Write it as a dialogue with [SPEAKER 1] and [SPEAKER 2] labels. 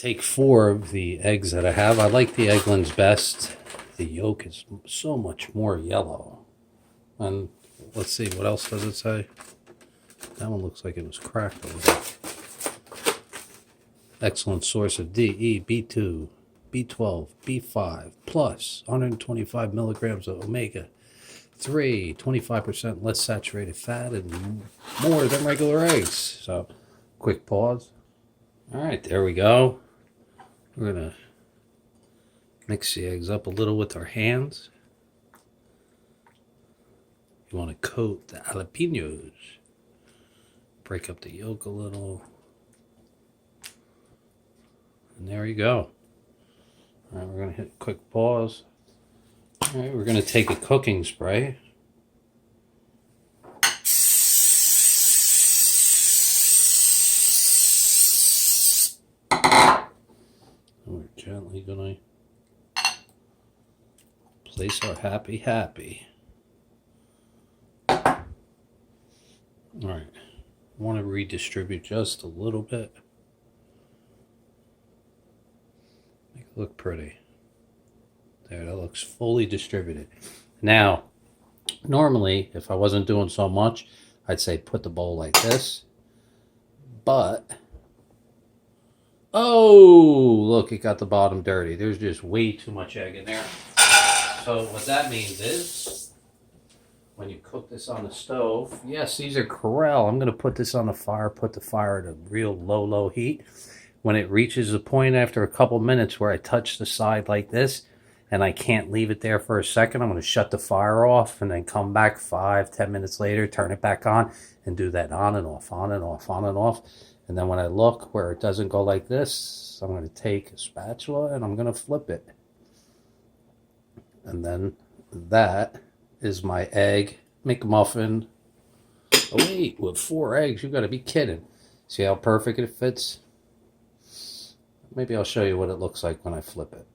[SPEAKER 1] take 4 of the eggs that I have. I like the egg ones best. The yolk is so much more yellow. And let's see, what else does it say? That one looks like it was cracked a little. Excellent source of D, E, B2, B12, B5, plus 125 milligrams of omega 3, 25% less saturated fat, and more than regular eggs. So, quick pause. All right, there we go. We're going to mix the eggs up a little with our hands. You want to coat the jalapenos. Break up the yolk a little. And there you go. All right, we're going to hit a quick pause. All right, we're going to take a cooking spray. And we're gently going to place our happy. All right, I want to redistribute just a little bit. Make it look pretty. There, that looks fully distributed. Now, normally, if I wasn't doing so much, I'd say put the bowl like this. But, oh, look, it got the bottom dirty. There's just way too much egg in there. So what that means is, when you cook this on the stove, yes, these are Corelle. I'm going to put this on the fire, put the fire at a real low heat. When it reaches a point after a couple minutes where I touch the side like this, and I can't leave it there for a second, I'm going to shut the fire off and then come back 5-10 minutes later, turn it back on, and do that on and off, on and off, on and off. And then when I look where it doesn't go like this, I'm going to take a spatula and I'm going to flip it. And then that is my egg McMuffin. Oh wait, with 4 eggs, you got to be kidding. See how perfect it fits? Maybe I'll show you what it looks like when I flip it.